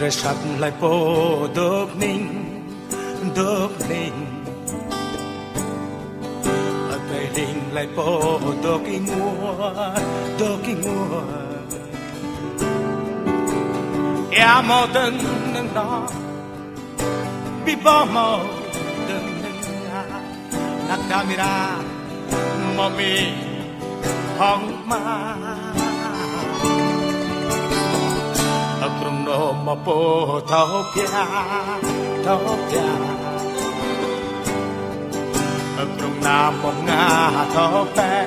tre sắp lại phố đốc ninh ở tây linh lại phố đốc kinh mua em mò từng nâng đó bị bỏ mò từng nâng nạc camera mò mi hong ma ở trong nô mò po thao pia ở trong nam mò nga thao pe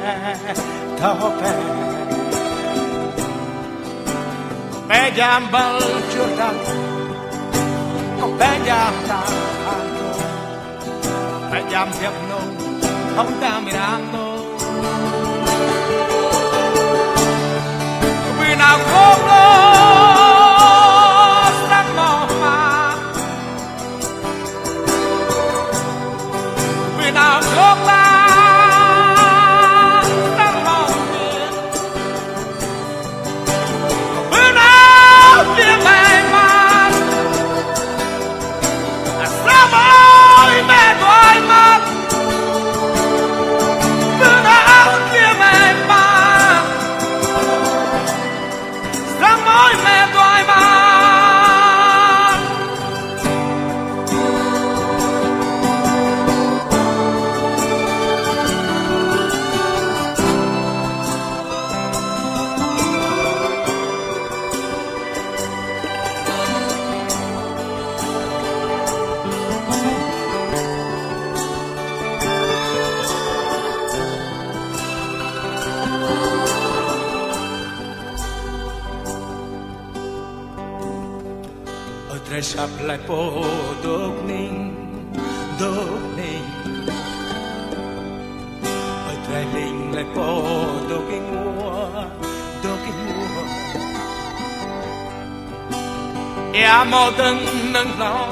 bé giam bao chưa đăng có bé giam ta bé giam việc nô không ta mi đang nô vì nào không lo sắc màu mà vì nào không la sắc màu miền vì nào tiếng mẹ mà sao ơi mẹ gọi mà vì nào tiếng mẹ mà sao ơi mẹ gọi mà tre sắp lại phố đốc ninh ở tre linh lại phố đốc kinh mua em mò từng nâng nó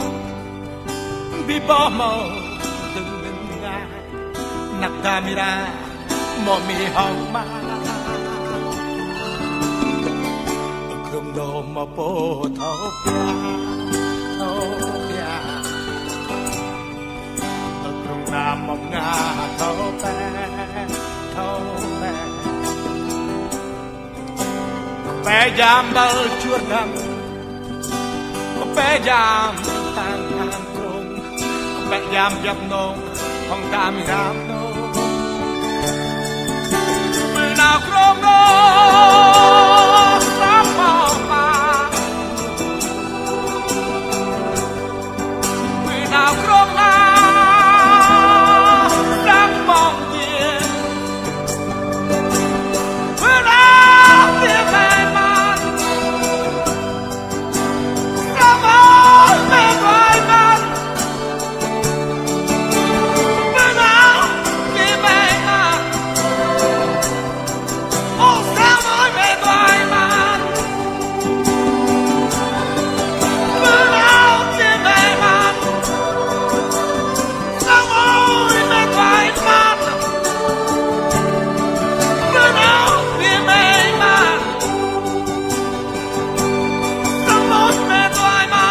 bị bỏ mò từng nâng ngã nạc camera mò mi hong ma không đồ mò po thao pia ở trong nam mong nga thao bé giam bao chuột đắng có bé giam tan trông có bé giam dập nông không ta mi ram nông vì nào không đó sắp màu mà vì nào không la đang mong nhìn vì nào tiếng mẹ mà sao ơi mẹ gọi mà vì nào tiếng mẹ mà ô sao ơi mẹ gọi mà vì nào tiếng mẹ mà sao ơi mẹ gọi mà vì nào tiếng mẹ mà sao ơi mẹ gọi mà